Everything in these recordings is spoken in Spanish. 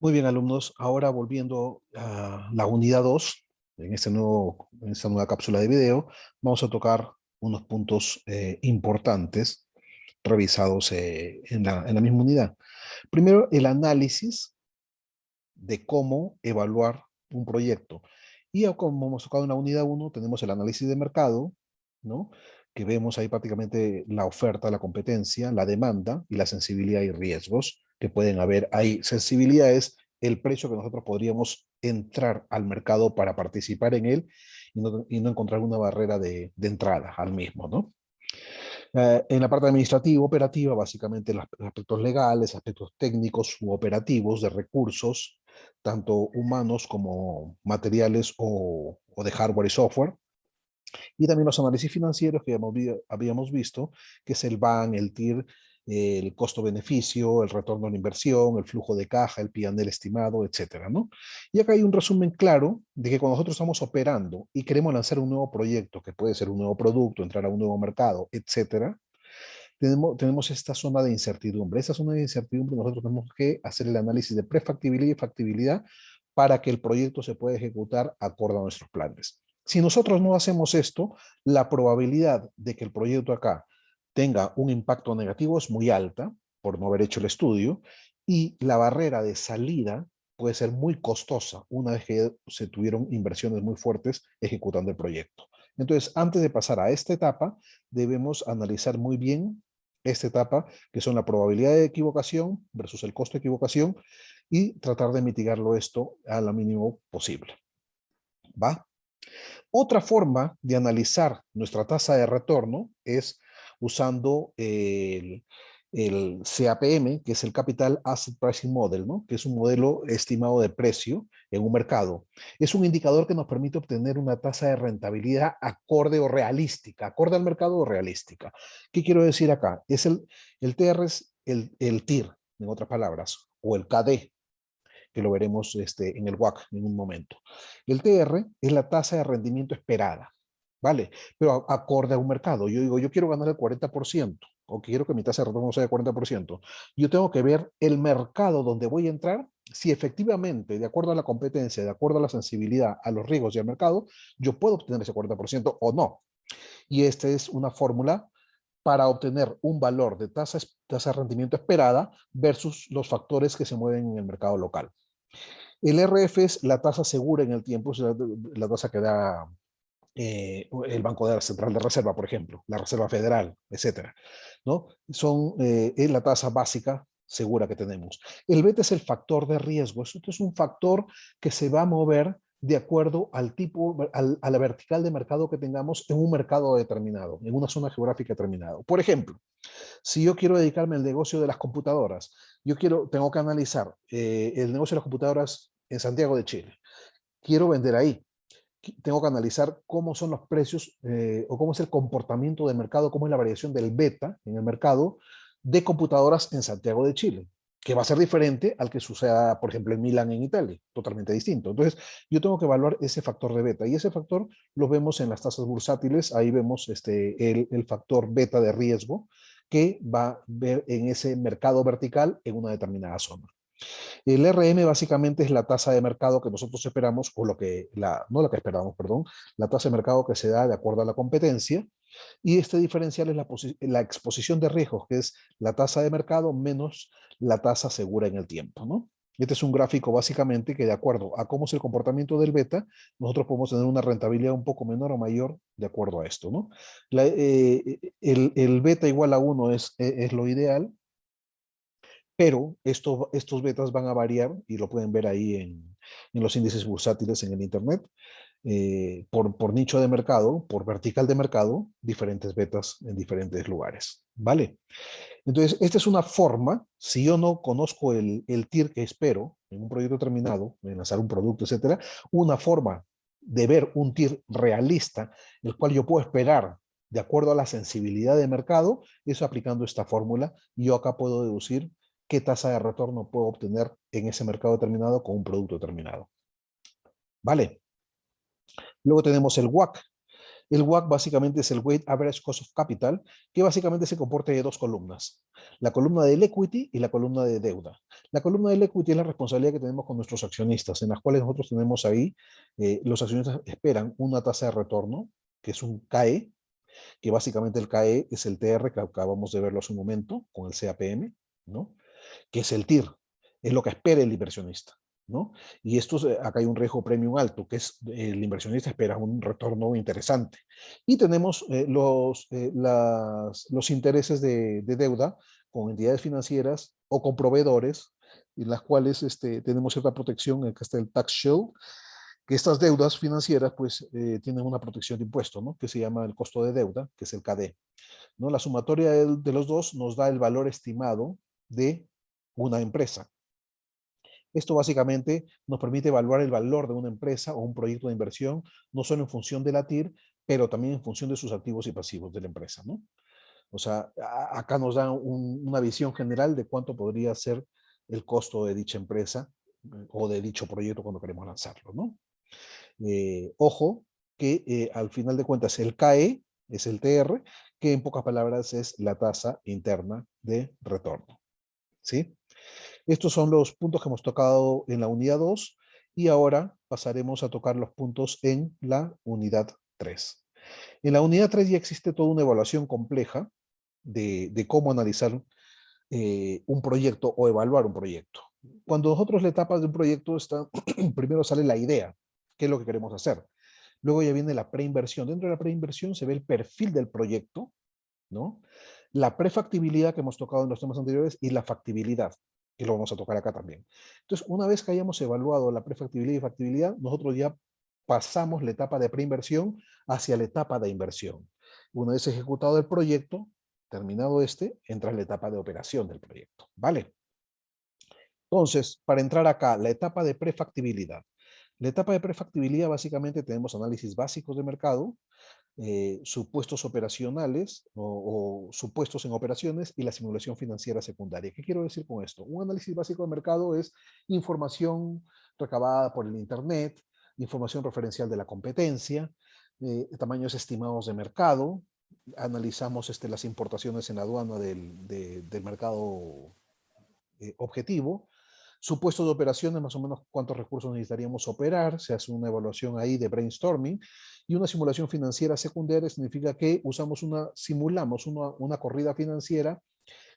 Muy bien, alumnos. Ahora volviendo a la unidad 2, en esta nueva cápsula de video, vamos a tocar unos puntos importantes revisados en la misma unidad. Primero, el análisis de cómo evaluar un proyecto. Y como hemos tocado en la unidad 1, tenemos el análisis de mercado, ¿no? Que vemos ahí prácticamente la oferta, la competencia, la demanda y la sensibilidad y riesgos que pueden haber ahí. Sensibilidad es el precio que nosotros podríamos entrar al mercado para participar en él y no encontrar una barrera de entrada al mismo, ¿no? En la parte administrativa, operativa, básicamente los aspectos legales, aspectos técnicos u operativos de recursos, tanto humanos como materiales o de hardware y software. Y también los análisis financieros que habíamos visto, que es el BAN, el TIR, el costo-beneficio, el retorno a la inversión, el flujo de caja, el P&L estimado, etcétera, ¿no? Y acá hay un resumen claro de que cuando nosotros estamos operando y queremos lanzar un nuevo proyecto, que puede ser un nuevo producto, entrar a un nuevo mercado, etcétera, tenemos esta zona de incertidumbre. Esta zona de incertidumbre nosotros tenemos que hacer el análisis de prefactibilidad y factibilidad para que el proyecto se pueda ejecutar acorde a nuestros planes. Si nosotros no hacemos esto, la probabilidad de que el proyecto acá tenga un impacto negativo es muy alta por no haber hecho el estudio y la barrera de salida puede ser muy costosa una vez que se tuvieron inversiones muy fuertes ejecutando el proyecto. Entonces, antes de pasar a esta etapa, debemos analizar muy bien esta etapa, que son la probabilidad de equivocación versus el costo de equivocación, y tratar de mitigarlo esto a lo mínimo posible. ¿Va? Otra forma de analizar nuestra tasa de retorno es usando el CAPM, que es el Capital Asset Pricing Model, ¿no? Que es un modelo estimado de precio en un mercado. Es un indicador que nos permite obtener una tasa de rentabilidad acorde o realística, acorde al mercado o realística. ¿Qué quiero decir acá? El TR es el TIR, en otras palabras, o el KD, que lo veremos en el WACC en un momento. El TR es la tasa de rendimiento esperada, ¿vale? Pero acorde a un mercado. Yo digo, yo quiero ganar el 40%, o quiero que mi tasa de retorno sea de 40%. Yo tengo que ver el mercado donde voy a entrar, si efectivamente, de acuerdo a la competencia, de acuerdo a la sensibilidad, a los riesgos y al mercado, yo puedo obtener ese 40% o no. Y esta es una fórmula para obtener un valor de tasa de rendimiento esperada versus los factores que se mueven en el mercado local. El RF es la tasa segura en el tiempo, es la tasa que da el Banco Central de Reserva, por ejemplo, la Reserva Federal, etcétera, ¿no? Es la tasa básica segura que tenemos. El beta es el factor de riesgo. Esto es un factor que se va a mover de acuerdo al tipo, a la vertical de mercado que tengamos en un mercado determinado, en una zona geográfica determinada. Por ejemplo, si yo quiero dedicarme al negocio de las computadoras, tengo que analizar el negocio de las computadoras en Santiago de Chile. Quiero vender ahí. Tengo que analizar cómo son los precios o cómo es el comportamiento del mercado, cómo es la variación del beta en el mercado de computadoras en Santiago de Chile, que va a ser diferente al que suceda, por ejemplo, en Milán, en Italia, totalmente distinto. Entonces, yo tengo que evaluar ese factor de beta y ese factor lo vemos en las tasas bursátiles. Ahí vemos el factor beta de riesgo que va a ver en ese mercado vertical en una determinada zona. El RM básicamente es la tasa de mercado que nosotros esperamos, o no lo que esperamos, perdón, la tasa de mercado que se da de acuerdo a la competencia, y este diferencial es la exposición de riesgos, que es la tasa de mercado menos la tasa segura en el tiempo, ¿no? Este es un gráfico básicamente que de acuerdo a cómo es el comportamiento del beta, nosotros podemos tener una rentabilidad un poco menor o mayor de acuerdo a esto, ¿no? El beta igual a 1 es lo ideal, pero estos betas van a variar y lo pueden ver ahí en los índices bursátiles en el Internet, por nicho de mercado, por vertical de mercado, diferentes betas en diferentes lugares, ¿vale? Entonces, esta es una forma, si yo no conozco el TIR que espero en un proyecto terminado, en lanzar un producto, etcétera, una forma de ver un TIR realista, el cual yo puedo esperar de acuerdo a la sensibilidad de mercado, es aplicando esta fórmula, y yo acá puedo deducir qué tasa de retorno puedo obtener en ese mercado determinado con un producto determinado. ¿Vale? Luego tenemos el WACC. El WACC básicamente es el Weighted Average Cost of Capital, que básicamente se comporta de dos columnas. La columna del equity y la columna de deuda. La columna del equity es la responsabilidad que tenemos con nuestros accionistas, en las cuales nosotros tenemos ahí, los accionistas esperan una tasa de retorno, que es un CAE, que básicamente el CAE es el TR, que acabamos de verlo hace un momento, con el CAPM, ¿no? Que es el TIR, es lo que espera el inversionista, ¿no? Y esto, acá hay un riesgo premium alto, que es el inversionista espera un retorno interesante. Y tenemos los intereses de deuda con entidades financieras o con proveedores, en las cuales tenemos cierta protección, acá está el tax shield, que estas deudas financieras pues tienen una protección de impuesto, ¿no? Que se llama el costo de deuda, que es el KD, ¿no? La sumatoria de los dos nos da el valor estimado de una empresa. Esto básicamente nos permite evaluar el valor de una empresa o un proyecto de inversión, no solo en función de la TIR, pero también en función de sus activos y pasivos de la empresa, ¿no? O sea, acá nos da una visión general de cuánto podría ser el costo de dicha empresa o de dicho proyecto cuando queremos lanzarlo, ¿no? Ojo que al final de cuentas el CAE es el TR, que en pocas palabras es la tasa interna de retorno, ¿sí? Estos son los puntos que hemos tocado en la unidad 2 y ahora pasaremos a tocar los puntos en la unidad 3. En la unidad 3 ya existe toda una evaluación compleja de cómo analizar un proyecto o evaluar un proyecto. Cuando nosotros la etapa de un proyecto está, primero sale la idea, qué es lo que queremos hacer. Luego ya viene la preinversión. Dentro de la preinversión se ve el perfil del proyecto, ¿no? La prefactibilidad que hemos tocado en los temas anteriores y la factibilidad, que lo vamos a tocar acá también. Entonces, una vez que hayamos evaluado la prefactibilidad y factibilidad, nosotros ya pasamos la etapa de preinversión hacia la etapa de inversión. Una vez ejecutado el proyecto, terminado entra en la etapa de operación del proyecto, ¿vale? Entonces, para entrar acá, la etapa de prefactibilidad. La etapa de prefactibilidad básicamente tenemos análisis básicos de mercado, supuestos operacionales o supuestos en operaciones y la simulación financiera secundaria. ¿Qué quiero decir con esto? Un análisis básico de mercado es información recabada por el Internet, información referencial de la competencia, tamaños estimados de mercado, analizamos las importaciones en la aduana del mercado objetivo, supuestos de operaciones, más o menos cuántos recursos necesitaríamos operar, se hace una evaluación ahí de brainstorming, y una simulación financiera secundaria significa que simulamos una corrida financiera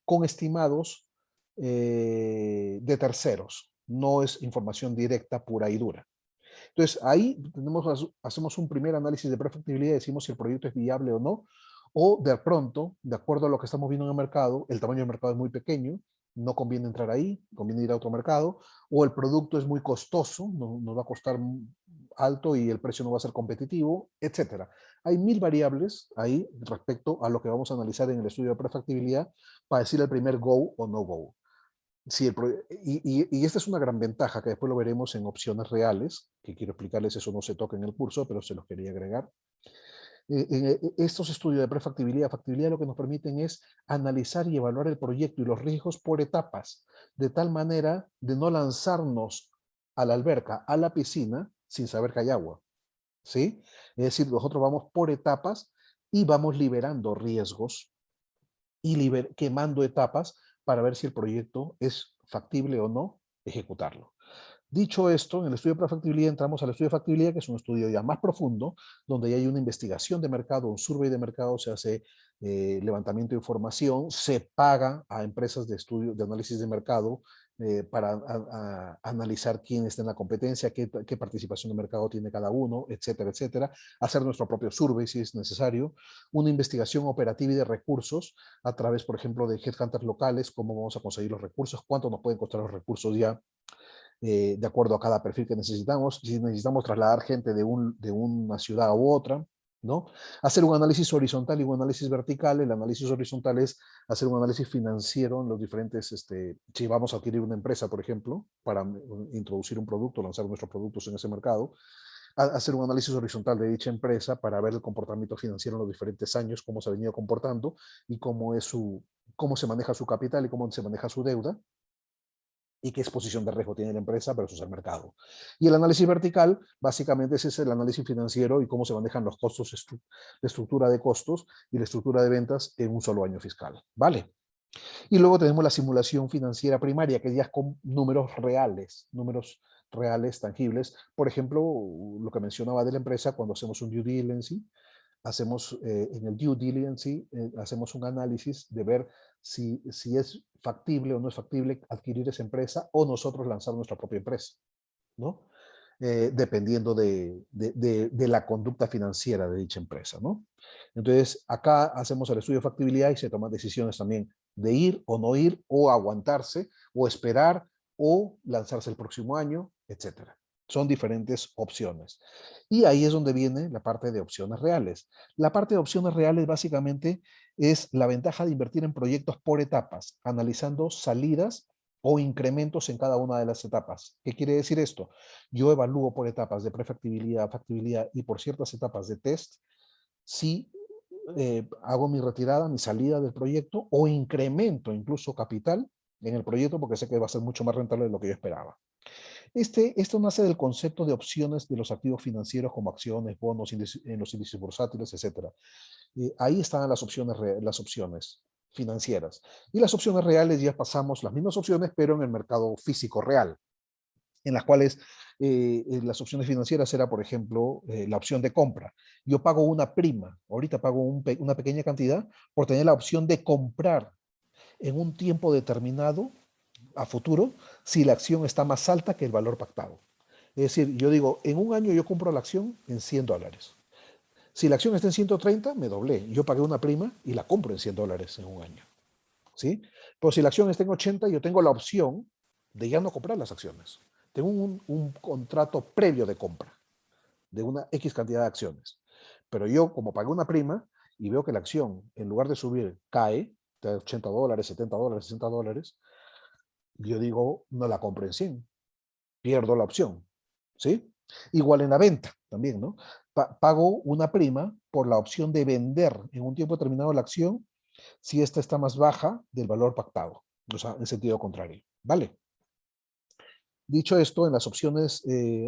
con estimados de terceros, no es información directa, pura y dura. Entonces, ahí hacemos un primer análisis de prefactibilidad y decimos si el proyecto es viable o no, o de pronto, de acuerdo a lo que estamos viendo en el mercado, el tamaño del mercado es muy pequeño, no conviene entrar ahí, conviene ir a otro mercado, o el producto es muy costoso, nos va a costar alto y el precio no va a ser competitivo, etcétera. Hay 1000 variables ahí respecto a lo que vamos a analizar en el estudio de prefactibilidad para decir el primer go o no go. Sí, y esta es una gran ventaja que después lo veremos en opciones reales, que quiero explicarles, eso no se toca en el curso, pero se los quería agregar. Estos estudios de prefactibilidad, factibilidad, lo que nos permiten es analizar y evaluar el proyecto y los riesgos por etapas, de tal manera de no lanzarnos a la alberca, a la piscina, sin saber que hay agua, ¿sí? Es decir, nosotros vamos por etapas y vamos liberando riesgos y quemando etapas para ver si el proyecto es factible o no ejecutarlo. Dicho esto, en el estudio de prefactibilidad entramos al estudio de factibilidad, que es un estudio ya más profundo, donde ya hay una investigación de mercado, un survey de mercado, se hace levantamiento de información, se paga a empresas de estudio, de análisis de mercado para analizar quién está en la competencia, qué participación de mercado tiene cada uno, etcétera, etcétera. Hacer nuestro propio survey si es necesario. Una investigación operativa y de recursos a través, por ejemplo, de headhunters locales, cómo vamos a conseguir los recursos, cuánto nos pueden costar los recursos ya de acuerdo a cada perfil que necesitamos, si necesitamos trasladar gente de una ciudad u otra, ¿no? Hacer un análisis horizontal y un análisis vertical. El análisis horizontal es hacer un análisis financiero en los diferentes, si vamos a adquirir una empresa, por ejemplo, para introducir un producto, lanzar nuestros productos en ese mercado, hacer un análisis horizontal de dicha empresa para ver el comportamiento financiero en los diferentes años, cómo se ha venido comportando y cómo se maneja su capital y cómo se maneja su deuda, y qué exposición de riesgo tiene la empresa versus el mercado. Y el análisis vertical, básicamente ese es el análisis financiero y cómo se manejan los costos, la estructura de costos y la estructura de ventas en un solo año fiscal. ¿Vale? Y luego tenemos la simulación financiera primaria, que ya es con números reales, tangibles. Por ejemplo, lo que mencionaba de la empresa, cuando hacemos un due diligence, en el due diligence, hacemos un análisis de ver si es factible o no es factible adquirir esa empresa o nosotros lanzar nuestra propia empresa, ¿no? Dependiendo de la conducta financiera de dicha empresa, ¿no? Entonces, acá hacemos el estudio de factibilidad y se toman decisiones también de ir o no ir, o aguantarse, o esperar, o lanzarse el próximo año, etcétera. Son diferentes opciones. Y ahí es donde viene la parte de opciones reales. La parte de opciones reales básicamente es la ventaja de invertir en proyectos por etapas, analizando salidas o incrementos en cada una de las etapas. ¿Qué quiere decir esto? Yo evalúo por etapas de prefactibilidad, factibilidad y por ciertas etapas de test si hago mi retirada, mi salida del proyecto o incremento incluso capital en el proyecto porque sé que va a ser mucho más rentable de lo que yo esperaba. Esto nace del concepto de opciones de los activos financieros como acciones, bonos, en los índices bursátiles, etc. Ahí están las opciones financieras. Y las opciones reales ya pasamos las mismas opciones, pero en el mercado físico real, en las cuales las opciones financieras era, por ejemplo, la opción de compra. Yo pago una prima, ahorita pago una pequeña cantidad por tener la opción de comprar en un tiempo determinado a futuro si la acción está más alta que el valor pactado. Es decir, yo digo, en un año yo compro la acción en $100. Si la acción está en 130, me doblé. Yo pagué una prima y la compro en $100 en un año. ¿Sí? Pero si la acción está en 80, yo tengo la opción de ya no comprar las acciones. Tengo un contrato previo de compra de una X cantidad de acciones. Pero yo, como pagué una prima y veo que la acción, en lugar de subir, cae de $80, $70, $60, yo digo, no la compro en 100, pierdo la opción. ¿Sí? Igual en la venta también, ¿no? Pago una prima por la opción de vender en un tiempo determinado la acción si esta está más baja del valor pactado, o sea, en sentido contrario. ¿Vale? Dicho esto, en las opciones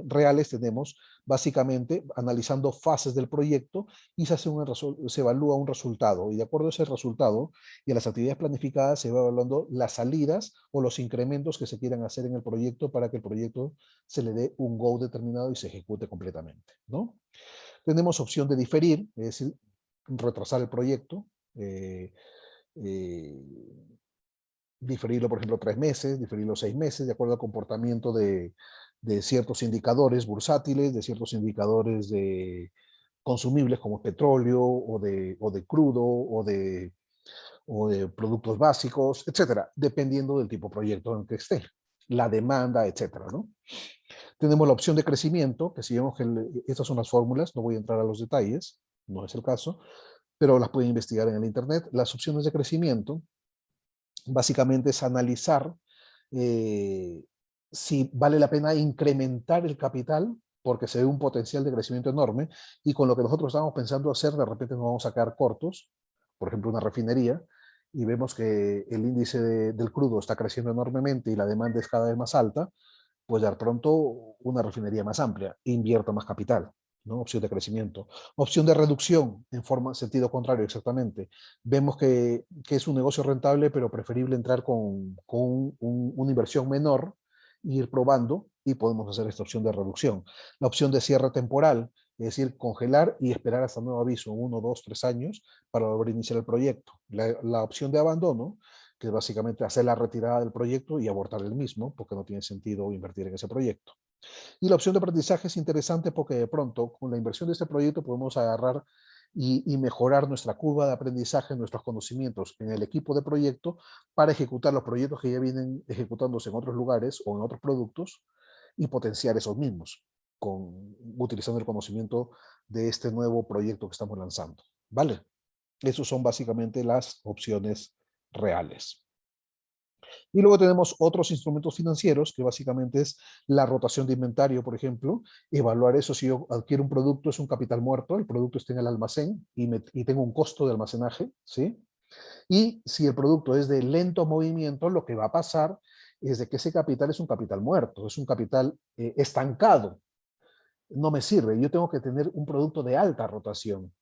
reales tenemos básicamente analizando fases del proyecto y se evalúa un resultado y de acuerdo a ese resultado y a las actividades planificadas se va evaluando las salidas o los incrementos que se quieran hacer en el proyecto para que el proyecto se le dé un go determinado y se ejecute completamente, ¿no? Tenemos opción de diferir, es decir, retrasar el proyecto, eh, eh, diferirlo, por ejemplo, 3 meses, diferirlo 6 meses, de acuerdo al comportamiento de ciertos indicadores bursátiles, de ciertos indicadores de consumibles como petróleo o de crudo o de productos básicos, etcétera, dependiendo del tipo de proyecto en el que esté, la demanda, etcétera, ¿no? Tenemos la opción de crecimiento, que si vemos que estas son las fórmulas, no voy a entrar a los detalles, no es el caso, pero las pueden investigar en el internet. Las opciones de crecimiento básicamente es analizar eh, si vale la pena incrementar el capital porque se ve un potencial de crecimiento enorme y con lo que nosotros estamos pensando hacer, de repente nos vamos a quedar cortos, por ejemplo, una refinería, y vemos que el índice del crudo está creciendo enormemente y la demanda es cada vez más alta, pues de pronto una refinería más amplia, invierta más capital, ¿no? Opción de crecimiento. Opción de reducción, en sentido contrario, exactamente. Vemos que es un negocio rentable, pero preferible entrar con una inversión menor, ir probando y podemos hacer esta opción de reducción. La opción de cierre temporal, es decir, congelar y esperar hasta nuevo aviso, 1, 2, 3 años, para volver a iniciar el proyecto. La opción de abandono, que es básicamente hacer la retirada del proyecto y abortar el mismo, porque no tiene sentido invertir en ese proyecto. Y la opción de aprendizaje es interesante porque de pronto con la inversión de este proyecto podemos agarrar y mejorar nuestra curva de aprendizaje, nuestros conocimientos en el equipo de proyecto para ejecutar los proyectos que ya vienen ejecutándose en otros lugares o en otros productos y potenciar esos mismos, utilizando el conocimiento de este nuevo proyecto que estamos lanzando. ¿Vale? Esos son básicamente las opciones reales. Y luego tenemos otros instrumentos financieros, que básicamente es la rotación de inventario, por ejemplo, evaluar eso. Si yo adquiero un producto, es un capital muerto, el producto está en el almacén y tengo un costo de almacenaje, ¿sí? Y si el producto es de lento movimiento, lo que va a pasar es de que ese capital es un capital muerto, es un capital estancado. No me sirve, yo tengo que tener un producto de alta rotación.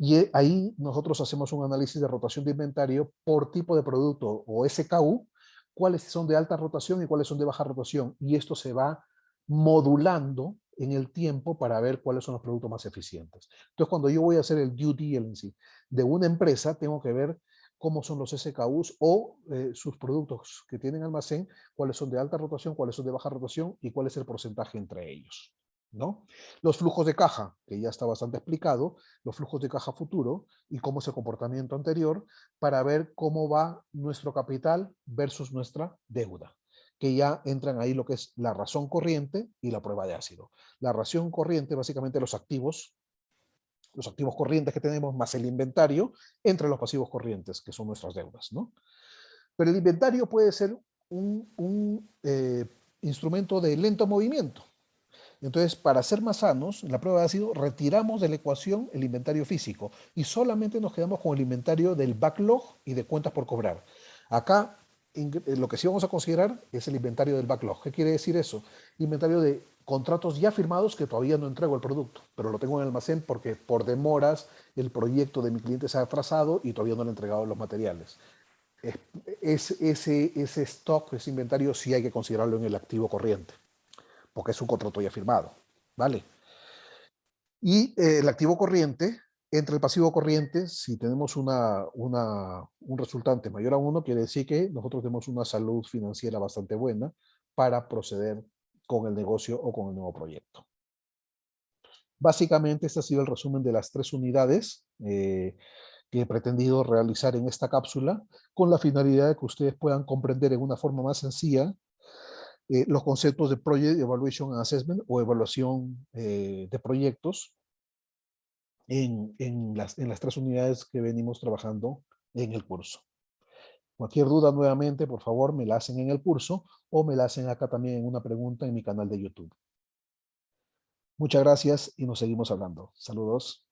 Y ahí nosotros hacemos un análisis de rotación de inventario por tipo de producto o SKU, cuáles son de alta rotación y cuáles son de baja rotación. Y esto se va modulando en el tiempo para ver cuáles son los productos más eficientes. Entonces, cuando yo voy a hacer el due diligence de una empresa, tengo que ver cómo son los SKUs o sus productos que tienen almacén, cuáles son de alta rotación, cuáles son de baja rotación y cuál es el porcentaje entre ellos, ¿no? Los flujos de caja, que ya está bastante explicado, los flujos de caja futuro y cómo es el comportamiento anterior para ver cómo va nuestro capital versus nuestra deuda, que ya entran ahí lo que es la razón corriente y la prueba de ácido. La razón corriente, básicamente los activos corrientes que tenemos más el inventario entre los pasivos corrientes, que son nuestras deudas, ¿no? Pero el inventario puede ser un instrumento de lento movimiento. Entonces, para ser más sanos, en la prueba de ácido retiramos de la ecuación el inventario físico y solamente nos quedamos con el inventario del backlog y de cuentas por cobrar. Acá, lo que sí vamos a considerar es el inventario del backlog. ¿Qué quiere decir eso? Inventario de contratos ya firmados que todavía no entrego el producto, pero lo tengo en el almacén porque por demoras el proyecto de mi cliente se ha atrasado y todavía no le he entregado los materiales. Ese stock, ese inventario, sí hay que considerarlo en el activo corriente, porque es un contrato ya firmado, ¿vale? Y el activo corriente, entre el pasivo corriente, si tenemos un resultante mayor a 1, quiere decir que nosotros tenemos una salud financiera bastante buena para proceder con el negocio o con el nuevo proyecto. Básicamente, este ha sido el resumen de las 3 unidades que he pretendido realizar en esta cápsula, con la finalidad de que ustedes puedan comprender en una forma más sencilla los conceptos de Project Evaluation and Assessment o evaluación de proyectos en las 3 unidades que venimos trabajando en el curso. Cualquier duda nuevamente, por favor, me la hacen en el curso o me la hacen acá también en una pregunta en mi canal de YouTube. Muchas gracias y nos seguimos hablando. Saludos.